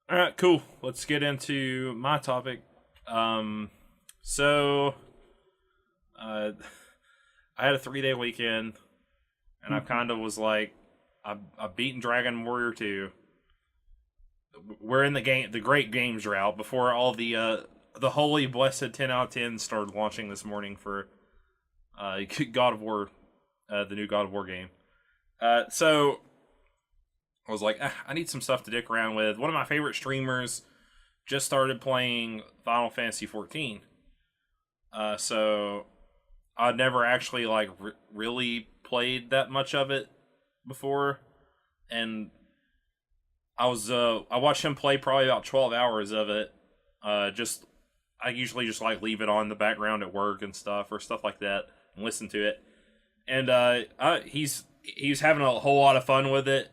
All right, cool. Let's get into my topic. Um, so uh, I had a 3-day weekend, and I kind of was like, I've beaten Dragon Warrior 2. We're in the great games drought before all the holy blessed 10 out of 10 started launching this morning for God of War, the new God of War game. So I was like, I need some stuff to dick around with. One of my favorite streamers just started playing Final Fantasy XIV. So I'd never actually really played that much of it before, and I watched him play probably about 12 hours of it. Just I usually just like leave it on in the background at work and stuff or stuff like that and listen to it. And he's having a whole lot of fun with it.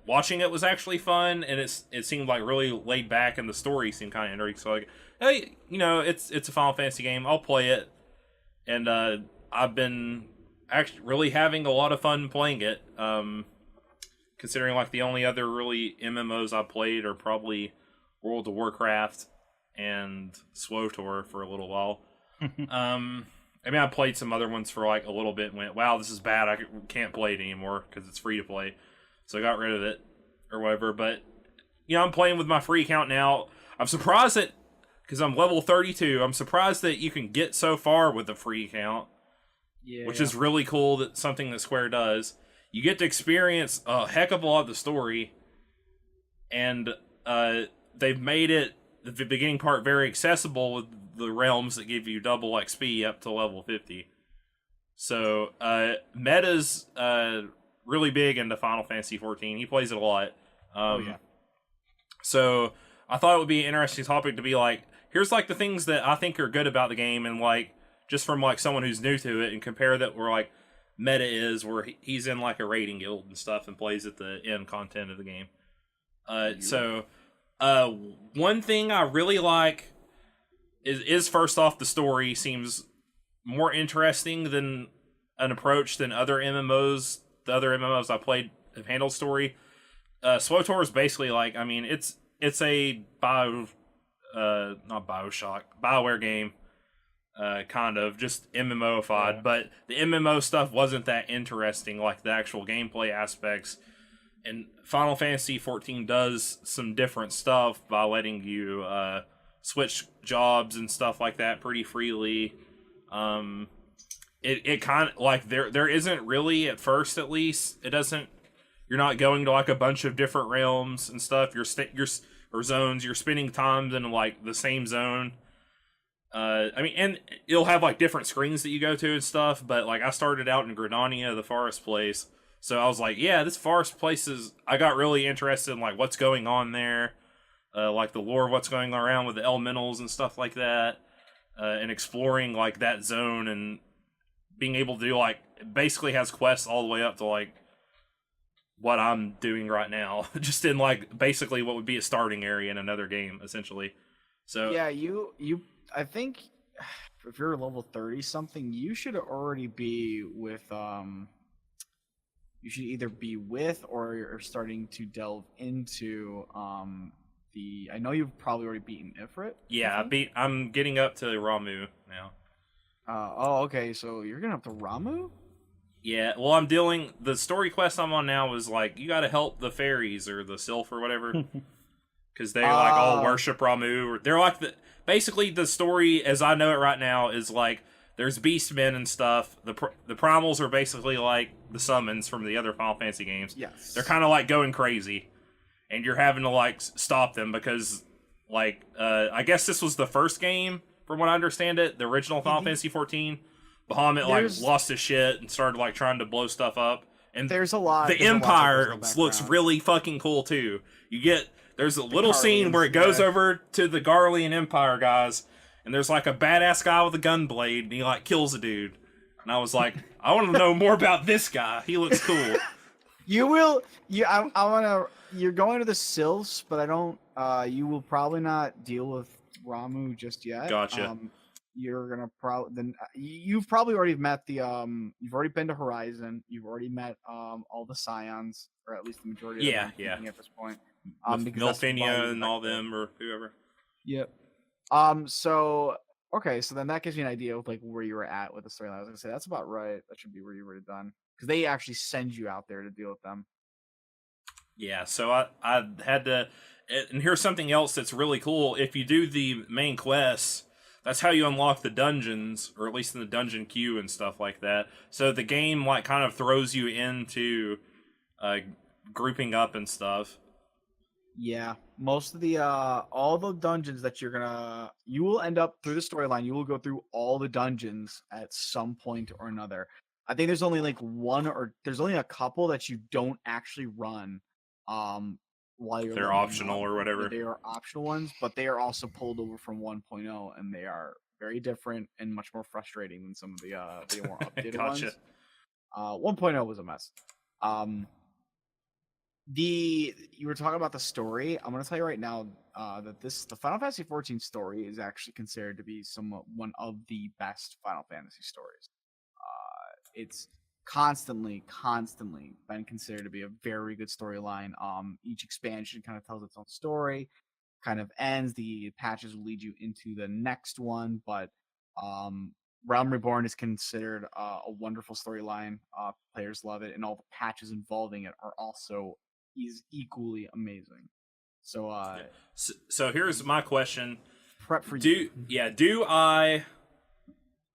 Watching it was actually fun, and it seemed like really laid back, and the story seemed kind of interesting. So like, hey, it's a Final Fantasy game. I'll play it, and I've been actually really having a lot of fun playing it. Considering like the only other really MMOs I played are probably World of Warcraft and SWTOR for a little while. I mean, I played some other ones for like a little bit and went, wow, this is bad. I can't play it anymore because it's free to play. So I got rid of it or whatever. But, I'm playing with my free account now. I'm surprised that, because I'm level 32, I'm surprised that you can get so far with a free account. Yeah. Which is really cool, that something that Square does. You get to experience a heck of a lot of the story. And they've made it, the beginning part, very accessible with the realms that give you double XP up to level 50. So, Meta's really big into Final Fantasy XIV. He plays it a lot. Yeah. So, I thought it would be an interesting topic to be like, here's like the things that I think are good about the game, and like, just from like someone who's new to it, and compare that where like Meta is, where he's in like a raiding guild and stuff and plays at the end content of the game. One thing I really like is first off, the story seems more interesting than an approach than other MMOs. The other MMOs I played have handled story. SWTOR is basically like, I mean, it's a not Bioshock, BioWare game, kind of just MMOified, but the MMO stuff wasn't that interesting, like the actual gameplay aspects. And Final Fantasy XIV does some different stuff by letting you switch jobs and stuff like that pretty freely. It kind of like there isn't really, at first at least, it doesn't. You're not going to like a bunch of different realms and stuff. Or zones. You're spending time in like the same zone. I mean, and you'll have like different screens that you go to and stuff. But like I started out in Gridania, the forest place. So I was like, yeah, this forest place is... I got really interested in, like, what's going on there. Like, the lore of what's going on around with the elementals and stuff like that. And exploring, like, that zone and being able to do, like... It basically has quests all the way up to, like, what I'm doing right now. Just in, like, basically what would be a starting area in another game, essentially. So... Yeah, I think if you're level 30-something, you should already be with, you should either be with or you're starting to delve into I know you've probably already beaten Ifrit. Yeah, I'm getting up to Ramu now. Okay, so you're getting up to Ramu? Yeah, well, I'm dealing... The story quest I'm on now is like, you gotta help the fairies or the sylph or whatever. Because they like all worship Ramu. They're like basically the story as I know it right now is like, there's beastmen and stuff. The primals are basically like the summons from the other Final Fantasy games. Yes. They're kind of like going crazy. And you're having to like stop them because like, I guess this was the first game, from what I understand it, the original Final Fantasy XIV. Bahamut like lost his shit and started like trying to blow stuff up. And there's a lot. The Empire looks really fucking cool too. There's a little scene where it goes over to the Garlean Empire guys. And there's like a badass guy with a gun blade, and he like kills a dude. And I was like, I want to know more about this guy. He looks cool. You will. I want to. You're going to the Sylphs, but I don't. You will probably not deal with Ramu just yet. Gotcha. You're gonna you've probably already met the. You've already been to Horizon. You've already met all the Scions, or at least the majority of them. Yeah. At this point. Because that's why Milfinia you and all them or whoever. Yep. So okay, so then that gives me an idea of like where you were at with the storyline. I was gonna say that's about right. That should be where you were done because they actually send you out there to deal with them. Yeah, so I had to, and here's something else that's really cool. If you do the main quests, that's how you unlock the dungeons, or at least in the dungeon queue and stuff like that. So the game like kind of throws you into grouping up and stuff. Yeah, most of the all the dungeons that you will end up through the storyline. You will go through all the dungeons at some point or another. I think there's only like there's only a couple that you don't actually run, while you're They're leveling optional up. or whatever. They are optional ones, but they are also pulled over from 1.0, and they are very different and much more frustrating than some of the more updated Gotcha. ones. 1.0 was a mess. You were talking about the story. I'm gonna tell you right now that the Final Fantasy XIV story is actually considered to be one of the best Final Fantasy stories. It's constantly been considered to be a very good storyline. Each expansion kind of tells its own story, kind of ends. The patches will lead you into the next one, but Realm Reborn is considered a wonderful storyline. Players love it, and all the patches involving it are also equally amazing. So, so here's my question: prep for you.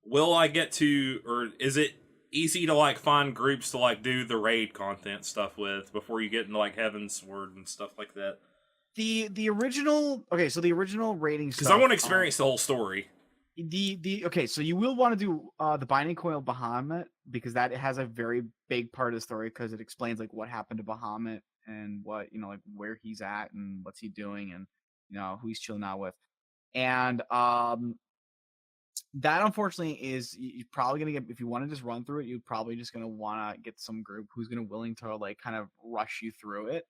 Will I get to, or is it easy to like find groups to like do the raid content stuff with before you get into like Heaven's Sword and stuff like that? The original so the original rating because I want to experience the whole story. So you will want to do the Binding Coil of Bahamut, because that has a very big part of the story, because it explains like what happened to Bahamut and what like where he's at and what's he doing and who he's chilling out with. And that unfortunately is you're probably gonna get, if you want to just run through it, you're probably just gonna want to get some group who's gonna willing to like kind of rush you through it,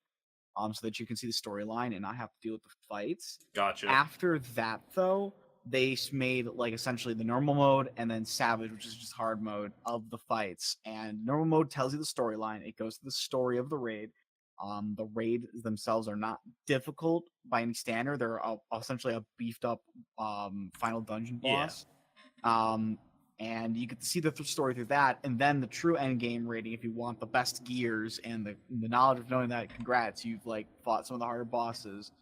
so that you can see the storyline and not have to deal with the fights. Gotcha. After that, though, they made like essentially the normal mode and then Savage, which is just hard mode of the fights. And normal mode tells you the storyline. It goes to the story of the raid. The raids themselves are not difficult by any standard. They're essentially a beefed up final dungeon boss. And you get to see the story through that, and then the true end game rating, if you want the best gears and the knowledge of knowing that, congrats, you've like fought some of the harder bosses,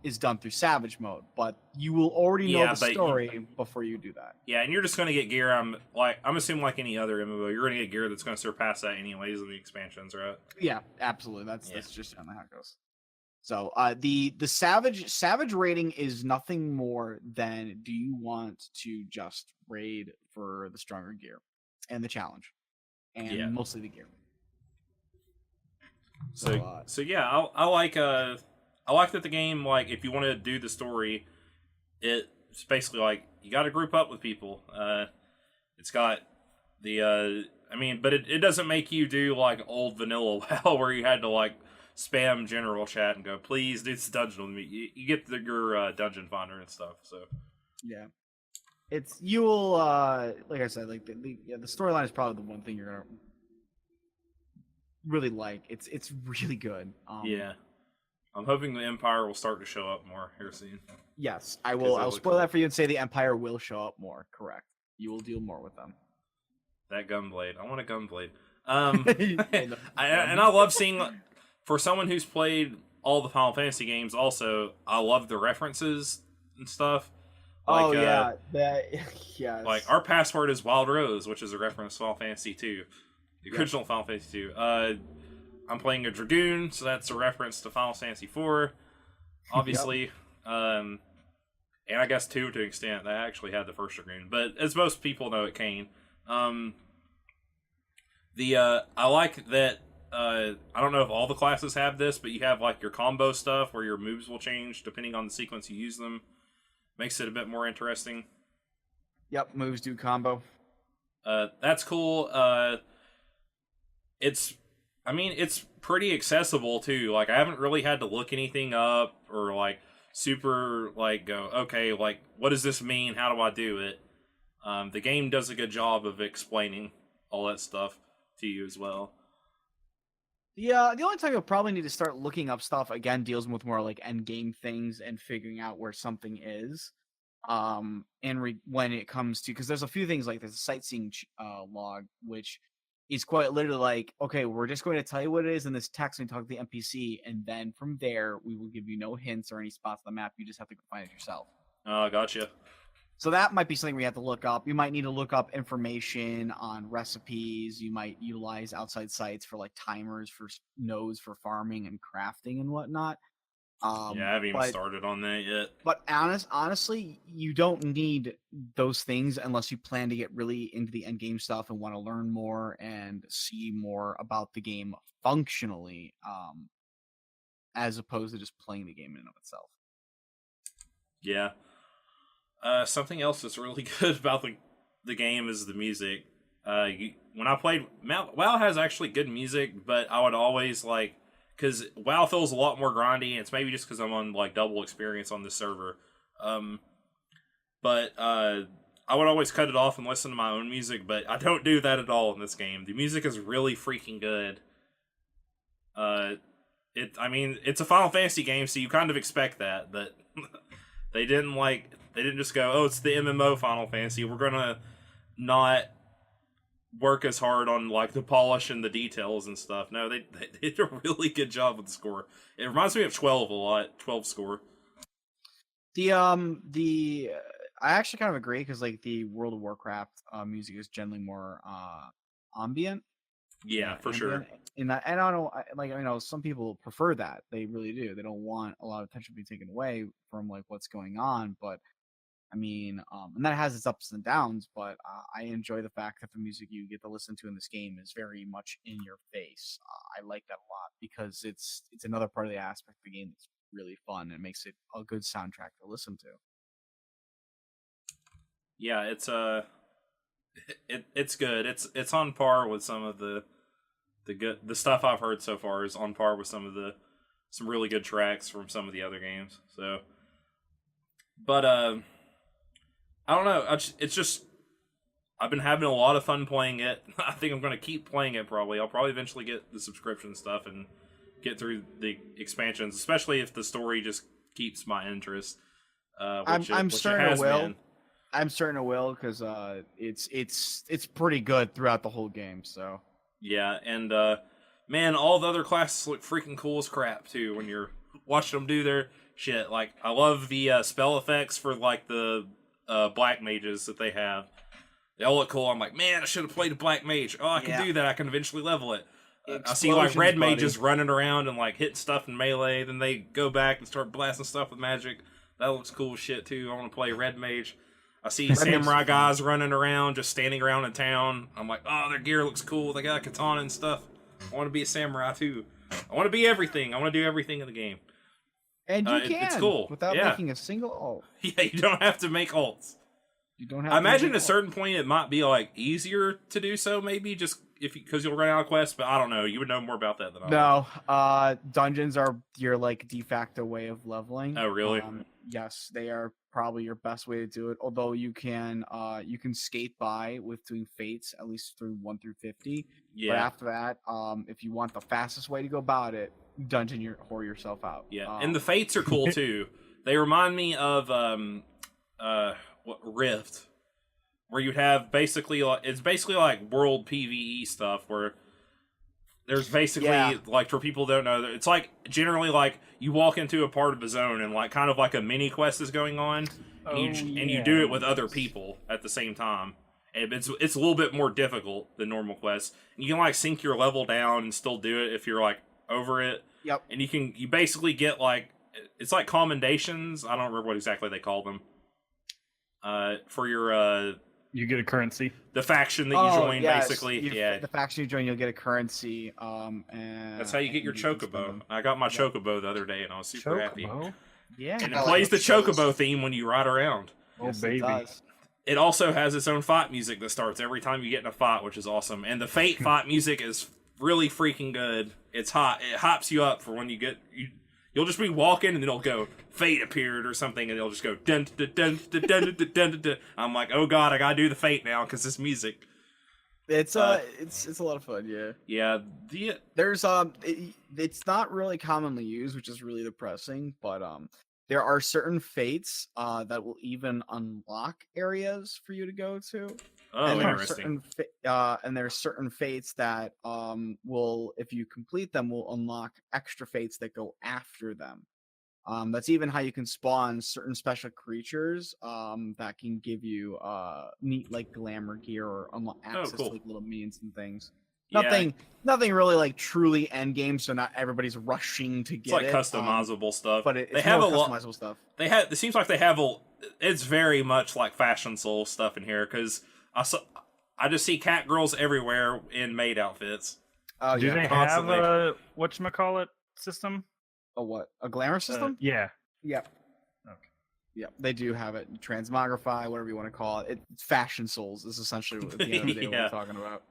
is done through Savage mode. But you will already know the story before you do that. Yeah, and you're just gonna get gear. I'm assuming like any other MMO, you're gonna get gear that's gonna surpass that anyways in the expansions, right? Yeah, absolutely. That's just how it goes. So the Savage rating is nothing more than, do you want to just raid for the stronger gear and the challenge, and mostly the gear. So yeah, I like that the game, like if you want to do the story, it's basically like you got to group up with people. It's got the but it doesn't make you do like old vanilla WoW where you had to like spam general chat and go, please do this dungeon with me. You get your dungeon finder and stuff. So yeah, you will like I said, like the storyline is probably the one thing you're gonna really like. It's really good. Yeah, I'm hoping the Empire will start to show up more here soon. Yes, I will. I'll spoil that for you and say the Empire will show up more. Correct. You will deal more with them. That gunblade. I want a gunblade. And I love seeing, for someone who's played all the Final Fantasy games, also, I love the references and stuff. Like, yes. Like, our password is Wild Rose, which is a reference to Final Fantasy II. The original Final Fantasy II. I'm playing a Dragoon, so that's a reference to Final Fantasy IV, obviously. And I guess 2 to an extent. I actually had the first Dragoon. But as most people know, it Kane. I like that, I don't know if all the classes have this, but you have like your combo stuff where your moves will change depending on the sequence you use them. Makes it a bit more interesting. Yep, moves do combo. That's cool. It's pretty accessible too. Like, I haven't really had to look anything up or like super like go, okay, like what does this mean? How do I do it? The game does a good job of explaining all that stuff to you as well. The only time you'll probably need to start looking up stuff again deals with more like end game things and figuring out where something is. When it comes to, because there's a few things like there's a sightseeing log which is quite literally like, okay, we're just going to tell you what it is in this text when you talk to the NPC, and then from there we will give you no hints or any spots on the map. You just have to go find it yourself. Oh, gotcha. So that might be something we have to look up. You might need to look up information on recipes. You might utilize outside sites for like timers for nodes for farming and crafting and whatnot. Yeah, I haven't even started on that yet. But honestly, you don't need those things unless you plan to get really into the end game stuff and want to learn more and see more about the game functionally, as opposed to just playing the game in and of itself. Yeah. Something else that's really good about the game is the music. When I played WoW has actually good music, but I would always like, because WoW feels a lot more grindy, and it's maybe just because I'm on like double experience on this server. But I would always cut it off and listen to my own music, but I don't do that at all in this game. The music is really freaking good. It's a Final Fantasy game, so you kind of expect that, but they didn't just go, oh, it's the MMO Final Fantasy, we're gonna not work as hard on like the polish and the details and stuff. No, they did a really good job with the score. It reminds me of 12 a lot. 12 score. I actually kind of agree, because like the World of Warcraft music is generally more ambient. Yeah, for sure. And I don't know, some people prefer that. They really do. They don't want a lot of attention to be taken away from like what's going on. But I mean, and that has its ups and downs. But I enjoy the fact that the music you get to listen to in this game is very much in your face. I like that a lot, because it's another part of the aspect of the game that's really fun and makes it a good soundtrack to listen to. Yeah, it's good. It's on par with some of the stuff I've heard so far is on par with some really good tracks from some of the other games. So, but I don't know. It's just I've been having a lot of fun playing it. I think I'm going to keep playing it. Probably I'll eventually get the subscription stuff and get through the expansions, especially if the story just keeps my interest. I'm certain it will. I'm certain it will, because it's pretty good throughout the whole game. So yeah, and man, all the other classes look freaking cool as crap too when you're watching them do their shit. Like, I love the spell effects for like the black mages that they have. They all look cool. I'm like, man, I should have played a black mage. Oh, I can do that. I can eventually level it. I see like red mages running around and like hitting stuff in melee. Then they go back and start blasting stuff with magic. That looks cool as shit too. I want to play red mage. I see samurai guys running around, just standing around in town. I'm like, oh, their gear looks cool. They got a katana and stuff. I want to be a samurai too. I want to be everything. I want to do everything in the game. And you can, it's cool. without making a single ult. Yeah, you don't have to make ults. You don't have. I imagine at a certain point it might be like easier to do so, maybe just because you'll run out of quests. But I don't know. You would know more about that than I. No, dungeons are your like de facto way of leveling. Oh, really? Yes, they are probably your best way to do it. Although you can skate by with doing fates, at least through 1 through 50. Yeah. But after that, if you want the fastest way to go about it, dungeon whore yourself out. Yeah, and the fates are cool too. They remind me of Rift, where you'd have basically like world PvE stuff where there's basically like, for people who don't know, it's like generally like you walk into a part of the zone and like kind of like a mini quest is going on, and you do it with other people at the same time. And it's a little bit more difficult than normal quests. And you can like sync your level down and still do it if you're like over it. Yep. And you basically get like, it's like commendations. I don't remember what exactly they call them. For your you get a currency. The faction that you join, basically. The faction you join, you'll get a currency. And that's how you get your chocobo. I got my chocobo the other day, and I was super happy. Yeah, and it plays the chocobo theme when you ride around. Oh, yes, baby! It also has its own fight music that starts every time you get in a fight, which is awesome. And the Fate fight music is really freaking good. It's hot. It hypes you up for when you get You'll just be walking and then it'll go, Fate appeared or something, and it'll just go dun dun dun dun dun dun dun dun. I'm like, oh god, I gotta do the Fate now because this music. It's Uh, it's a lot of fun. Yeah. Yeah, There's it's not really commonly used, which is really depressing, but there are certain fates that will even unlock areas for you to go to. oh, And there are interesting. certain fates that will, if you complete them, will unlock extra fates that go after them. That's even how you can spawn certain special creatures that can give you neat like glamour gear or unlock Oh, access cool. to like little minions and things. Yeah, Nothing really like truly end game, so not everybody's rushing to it's get like it. customizable stuff. But They it's have more a lot. customizable stuff. They have. It seems like they have a. It's very much like Fashion Soul stuff in here because I just see cat girls everywhere in maid outfits. Oh Do yeah. they have constantly. a whatchamacallit system? A what? A glamour system? Yeah. Yep. Okay. Yep, they do have it. Transmogrify, whatever you want to call it. It's Fashion Souls is essentially at the end of the day what Yeah. we're talking about.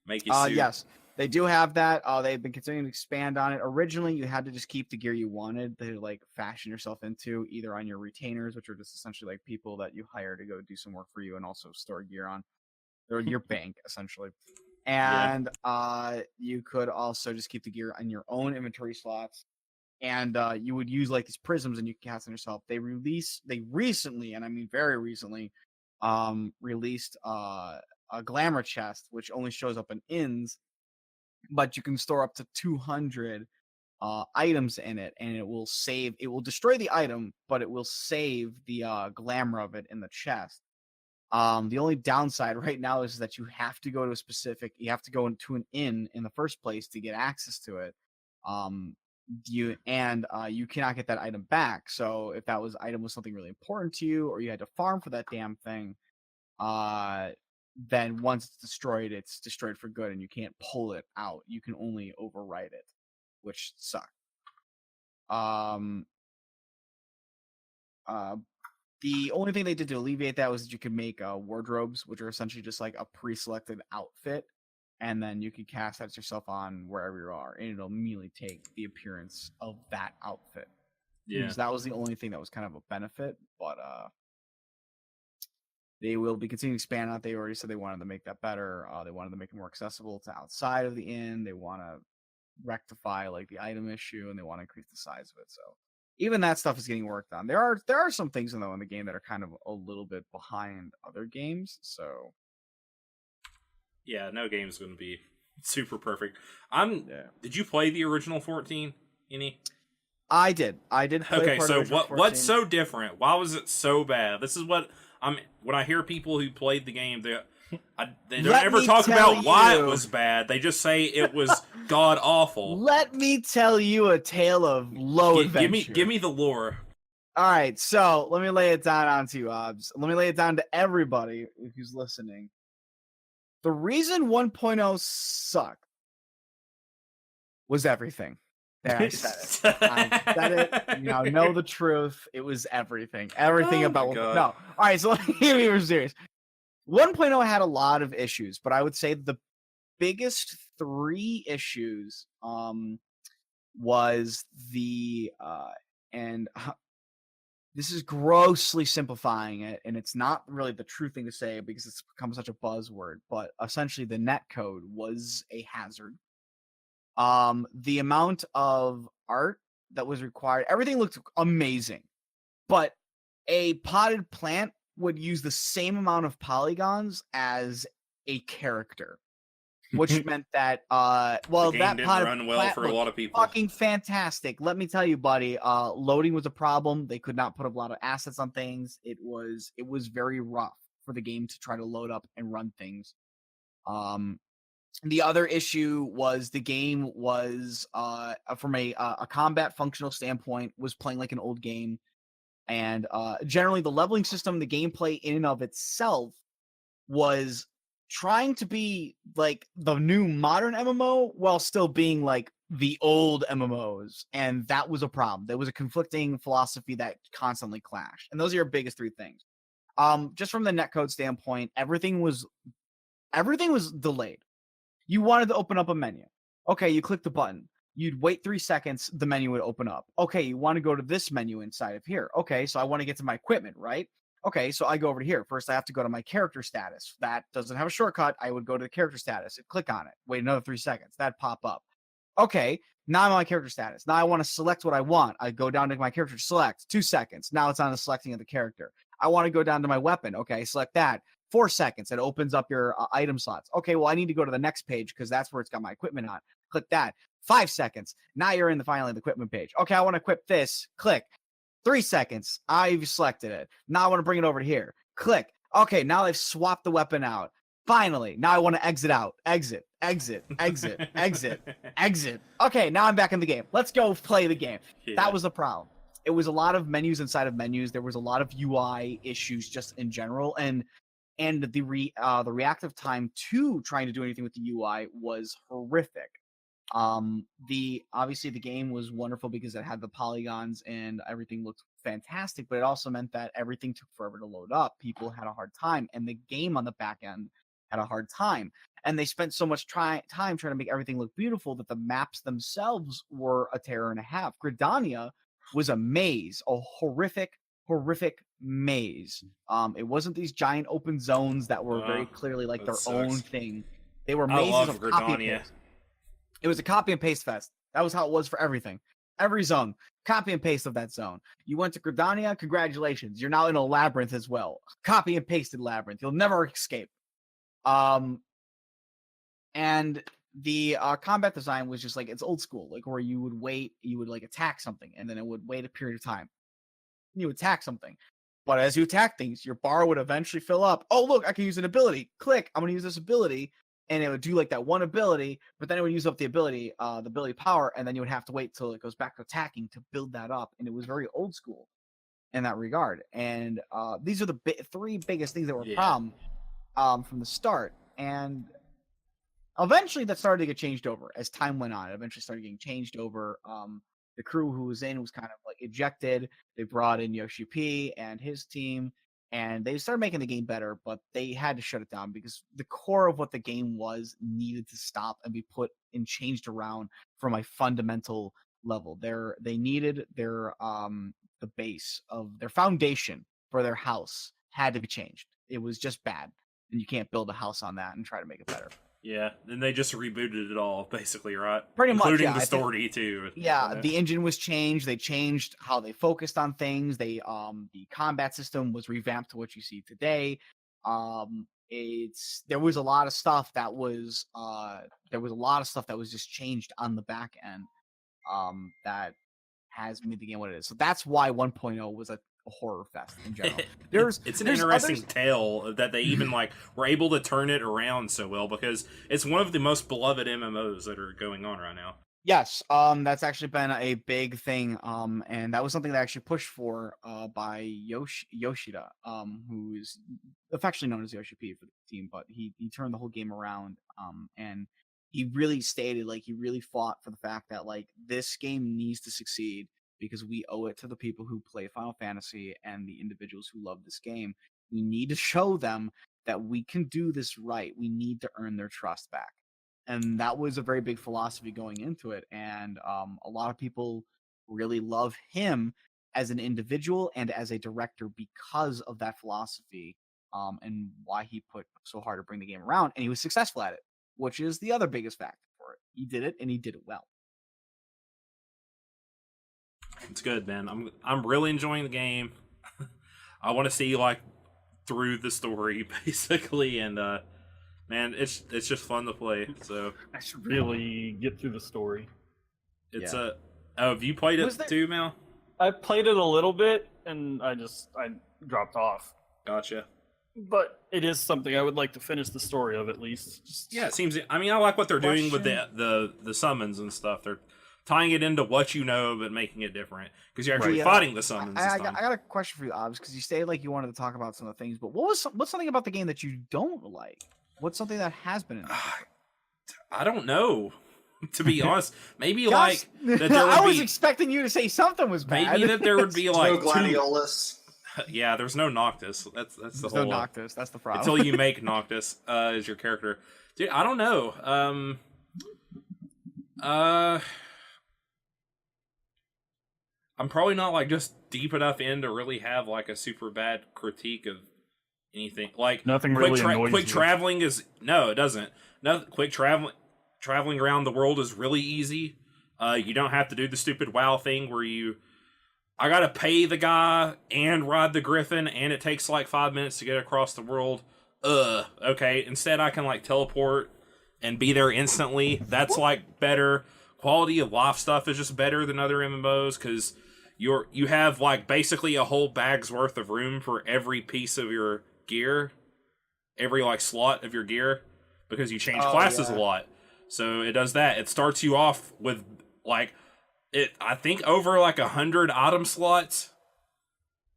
Make you suit. Yes, they do have that. They've been continuing to expand on it. Originally, you had to just keep the gear you wanted to like fashion yourself into, either on your retainers, which are just essentially like people that you hire to go do some work for you and also store gear on. They're your bank essentially. And you could also just keep the gear on your own inventory slots. And you would use like these prisms and you can cast on yourself. They recently, and I mean very recently, released a glamour chest, which only shows up in inns, but you can store up to 200 items in it, and it will destroy the item, but it will save the glamour of it in the chest. The only downside right now is that you have to go into an inn in the first place to get access to it. You cannot get that item back. So if that item was something really important to you, or you had to farm for that damn thing, then once it's destroyed for good, and you can't pull it out. You can only overwrite it, which sucks. The only thing they did to alleviate that was that you could make wardrobes, which are essentially just like a pre-selected outfit, and then you can cast that yourself on wherever you are, and it'll immediately take the appearance of that outfit. Yeah. Because that was the only thing that was kind of a benefit, but they will be continuing to expand on it. They already said they wanted to make that better. They wanted to make it more accessible to outside of the inn. They want to rectify like the item issue, and they want to increase the size of it. So even that stuff is getting worked on. There are some things in the game that are kind of a little bit behind other games. So Yeah, no game's going to be super perfect. Did you play the original 14? Any? I did. Play Okay, part so of Original what's 14. so different? Why was it so bad? This is what when I hear people who played the game, they don't ever talk about why it was bad. They just say it was god awful. Let me tell you a tale of low adventure. Give me the lore. All right, so let me lay it down onto you, Obs. Let me lay it down to everybody who's listening. The reason 1.0 sucked was everything. There, I said it. I said it. You know the truth. It was everything. Everything about God. No. All right, so let me be more serious. 1.0 had a lot of issues, but I would say the biggest 3 issues was the this is grossly simplifying it, and it's not really the true thing to say because it's become such a buzzword, but essentially the netcode was a hazard. The amount of art that was required, everything looked amazing, but a potted plant would use the same amount of polygons as a character, which meant that The game that didn't potted run well plant for a looked lot of people. fucking fantastic. Let me tell you, buddy. Loading was a problem. They could not put a lot of assets on things. It was very rough for the game to try to load up and run things. The other issue was the game was from a combat functional standpoint was playing like an old game, and generally the leveling system, the gameplay in and of itself was trying to be like the new modern MMO while still being like the old MMOs, and that was a problem. There was a conflicting philosophy that constantly clashed, and those are your biggest 3 things. Just from the netcode standpoint, everything was delayed. You wanted to open up a menu. Okay, you click the button. You'd wait 3 seconds, the menu would open up. Okay, you want to go to this menu inside of here. Okay, so I want to get to my equipment, right? Okay, so I go over to here. First, I have to go to my character status. That doesn't have a shortcut. I would go to the character status and click on it. Wait another 3 seconds. That'd pop up. Okay, now I'm on my character status. Now I want to select what I want. I go down to my character select. 2 seconds. Now it's on the selecting of the character. I want to go down to my weapon. Okay, select that. 4 seconds. It opens up your item slots. Okay, well, I need to go to the next page because that's where it's got my equipment on. Click that. 5 seconds. Now you're in the finally the equipment page. Okay, I want to equip this. Click. 3 seconds. I've selected it. Now I want to bring it over to here. Click. Okay, now I've swapped the weapon out. Finally, now I want to exit out. Exit, exit, exit, exit, exit. Okay, now I'm back in the game. Let's go play the game. Yeah. That was the problem. It was a lot of menus inside of menus. There was a lot of UI issues just in general, and the reactive time to trying to do anything with the UI was horrific. Obviously the game was wonderful because it had the polygons and everything looked fantastic, but it also meant that everything took forever to load up. People had a hard time, and the game on the back end had a hard time. And they spent so much time trying to make everything look beautiful that the maps themselves were a terror and a half. Gridania was a maze, a horrific maze. It wasn't these giant open zones that were very clearly like their own thing. They were mazes of copy and paste. It was a copy and paste fest. That was how it was for everything. Every zone, copy and paste of that zone. You went to Gridania, congratulations. You're now in a labyrinth as well. Copy and pasted labyrinth. You'll never escape. And the combat design was just like, it's old school, like where you would wait, you would like attack something, and then it would wait a period of time. You attack something. But as you attack things, your bar would eventually fill up. Oh, look, I can use an ability. Click, I'm going to use this ability. And it would do like that one ability, but then it would use up the ability power, and then you would have to wait till it goes back to attacking to build that up. And it was very old school in that regard. And these are the three biggest things that were a problem from the start. And eventually that started to get changed over as time went on. It eventually started getting changed over. The crew who was in was kind of like ejected. They brought in Yoshi P and his team, and they started making the game better, but they had to shut it down because the core of what the game was needed to stop and be put and changed around from a fundamental level. They needed their the base of their foundation for their house had to be changed. It was just bad, and you can't build a house on that and try to make it better. Yeah, and they just rebooted it all, basically, right? Pretty much, including the story too. Yeah, the engine was changed. They changed how they focused on things. They the combat system was revamped to what you see today. There was a lot of stuff that was just changed on the back end. That has made the game what it is. So that's why 1.0 was a horror fest in general. It's an interesting tale that they even like were able to turn it around so well, because it's one of the most beloved MMOs that are going on right now. Yes, that's actually been a big thing, and that was something that actually pushed for by Yoshida, who is affectionately known as Yoshi P for the team, but he turned the whole game around, and he really stated, like, he really fought for the fact that, like, this game needs to succeed because we owe it to the people who play Final Fantasy and the individuals who love this game. We need to show them that we can do this right. We need to earn their trust back. And that was a very big philosophy going into it. And a lot of people really love him as an individual and as a director because of that philosophy, and why he put so hard to bring the game around. And he was successful at it, which is the other biggest factor for it. He did it, and he did it well. It's good, man. I'm really enjoying the game. I want to see like through the story basically, and man, it's just fun to play. So I should really get through the story. It's have you played it too, Mal? I played it a little bit, and I dropped off. Gotcha. But it is something I would like to finish the story of, at least. Yeah, it seems. I mean, I like what they're doing with the summons and stuff. They're tying it into what you know, but making it different because you're actually fighting the summons. I got a question for you, Obs, because you stated like you wanted to talk about some of the things, but what's something about the game that you don't like? What's something that has been in it? I don't know, to be honest. Maybe Gosh, like that there would I was expecting you to say something was bad. Maybe that there would be like no Gladiolus. Yeah, there's no Noctis. That's the whole. No Noctis. That's the problem. Until you make Noctis as your character, dude. I don't know. I'm probably not like just deep enough in to really have like a super bad critique of anything. Like Nothing really annoys quick you. traveling is no, it doesn't. No, quick traveling around the world is really easy. You don't have to do the stupid WoW thing where I gotta pay the guy and ride the griffin, and it takes like 5 minutes to get across the world. Okay. Instead, I can like teleport and be there instantly. That's like better. Quality of life stuff is just better than other MMOs because you have like basically a whole bag's worth of room for every piece of your gear, every like slot of your gear, because you change classes a lot. So it does that. It starts you off with like I think over like 100 item slots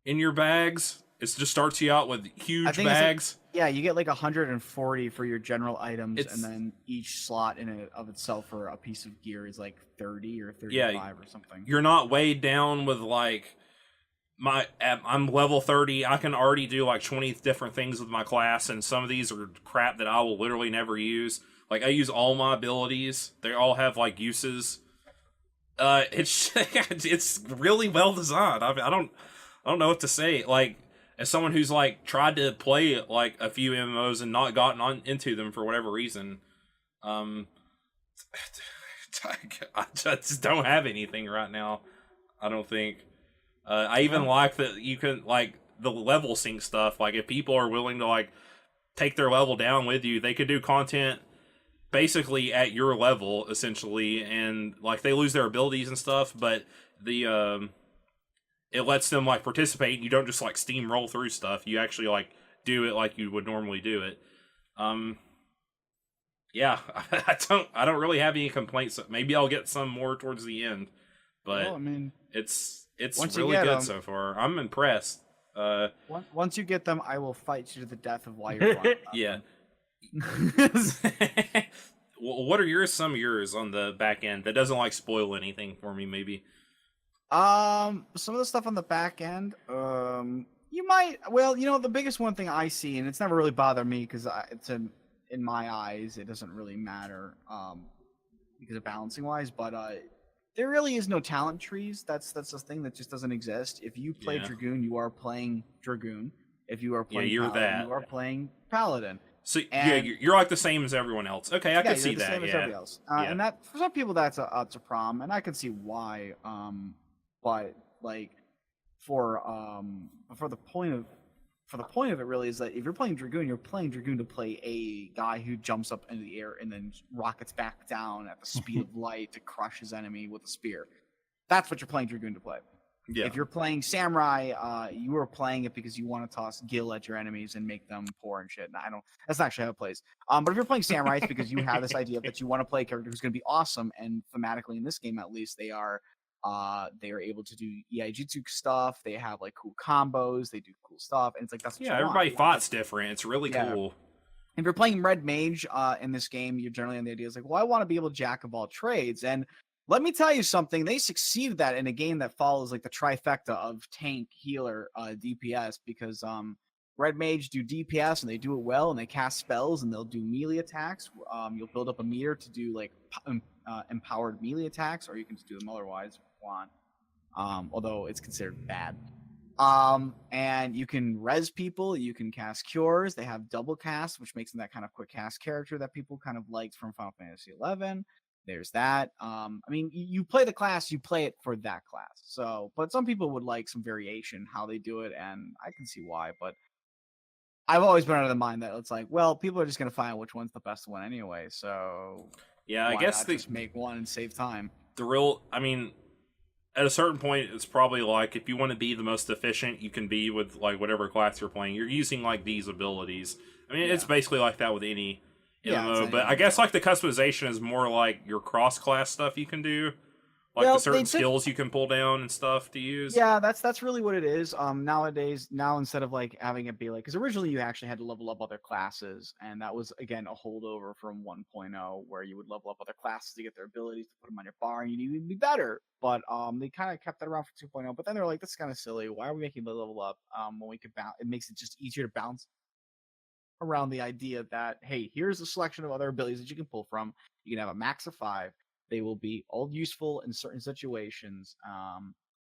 in your bags. It just starts you out with huge bags. Yeah, you get like 140 for your general items, and then each slot in it of itself for a piece of gear is like 30 or 35 or something. You're not weighed down with like I'm level 30. I can already do like 20 different things with my class, and some of these are crap that I will literally never use. Like I use all my abilities. They all have like uses. It's really well designed. I don't know what to say. Like, as someone who's like tried to play like a few MMOs and not gotten into them for whatever reason, I just don't have anything right now. I don't think. I even like that you can like the level sync stuff. Like, if people are willing to like take their level down with you, they could do content basically at your level essentially, and like they lose their abilities and stuff, but the it lets them like participate. You don't just like steamroll through stuff. You actually like do it like you would normally do it. Yeah, I don't really have any complaints. Maybe I'll get some more towards the end, but well, I mean, it's really good so far. I'm impressed. Once you get them, I will fight you to the death of why you're wrong. Yeah. What are some of yours on the back end that doesn't like spoil anything for me? Maybe. Some of the stuff on the back end, you might. Well, the biggest one thing I see, and it's never really bothered me because in my eyes, it doesn't really matter, because of balancing wise. But there really is no talent trees. That's the thing that just doesn't exist. If you play Dragoon, you are playing Dragoon. If you are playing Paladin, you are playing Paladin. So you're like the same as everyone else. Okay, I can see that. Same as everybody else. And that for some people that's a problem, and I can see why. But like for the point of it really is that if you're playing Dragoon, you're playing Dragoon to play a guy who jumps up into the air and then rockets back down at the speed of light to crush his enemy with a spear. That's what you're playing Dragoon to play. Yeah. If you're playing Samurai, you are playing it because you want to toss gil at your enemies and make them poor and shit. And that's not actually how it plays. But if you're playing Samurai, it's because you have this idea that you want to play a character who's going to be awesome. And thematically, in this game at least, they are able to do Iaijutsu stuff. They have like cool combos. They do cool stuff, and it's like that's what everybody fight's different. It's really cool. If you're playing Red Mage in this game, you're generally on the idea is like, well, I want to be able to jack of all trades. And let me tell you something, they succeeded that in a game that follows like the trifecta of tank, healer, DPS, because Red Mage do DPS and they do it well, and they cast spells and they'll do melee attacks. You'll build up a meter to do like empowered melee attacks, or you can just do them otherwise if you want. Although it's considered bad. And you can res people, you can cast cures. They have double cast, which makes them that kind of quick cast character that people kind of liked from Final Fantasy XI. There's that. I mean, you play the class, you play it for that class. So, but some people would like some variation how they do it, and I can see why. But I've always been under the mind that it's like, well, people are just gonna find which one's the best one anyway. So yeah, I guess they just make one and save time. I mean, at a certain point, it's probably like if you want to be the most efficient you can be with like whatever class you're playing, you're using like these abilities. I mean, it's basically like that with any MMO, but I guess like the customization is more like your cross-class stuff you can do, like the certain skills you can pull down and stuff to use. Yeah, that's really what it is. Nowadays, instead of like having it be like, because originally you actually had to level up other classes, and that was again a holdover from 1.0, where you would level up other classes to get their abilities to put them on your bar, and you would be better. But they kind of kept that around for 2.0. But then they were like, that's kind of silly. Why are we making the level up when we could bounce? It makes it just easier to bounce around the idea that, hey, here's a selection of other abilities that you can pull from. You can have a max of 5. They will be all useful in certain situations.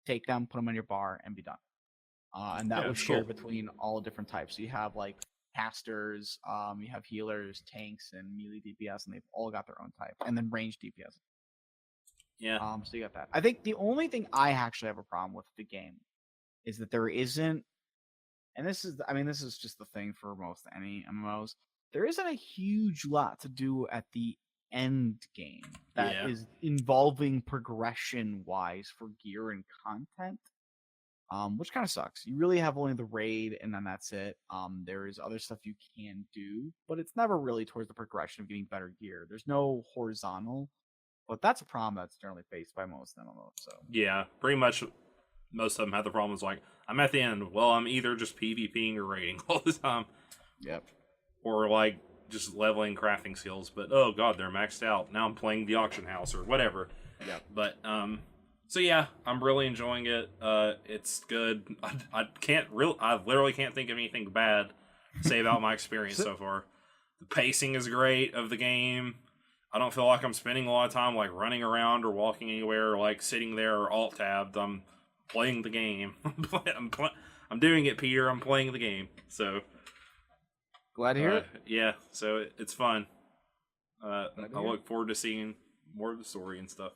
take them, put them in your bar, and be done. And that Yeah, was it's shared cool. between all different types. So you have like casters, you have healers, tanks, and melee DPS, and they've all got their own type, and then range DPS. Yeah. So you got that. I think the only thing I actually have a problem with the game is that there isn't, and this is just the thing for most any MMOs. There isn't a huge lot to do at the end game that Yeah. is involving progression wise for gear and content. Which kind of sucks. You really have only the raid, and then that's it. There is other stuff you can do, but it's never really towards the progression of getting better gear. There's no horizontal, but that's a problem that's generally faced by most MMOs. So Yeah, pretty much most of them have the problems like, I'm at the end. Well, I'm either just PvPing or raiding all the time. yep. Or like just leveling crafting skills. But oh god, they're maxed out. Now I'm playing the auction house or whatever. Yep. But so yeah, I'm really enjoying it. It's good. I literally can't think of anything bad to say about my experience so far. The pacing is great of the game. I don't feel like I'm spending a lot of time like running around or walking anywhere or like sitting there or alt tabbed. I'm playing the game. I'm doing it, Peter. I'm playing the game. So Glad to hear it. yeah, so it's fun. I to hear look forward to seeing more of the story and stuff.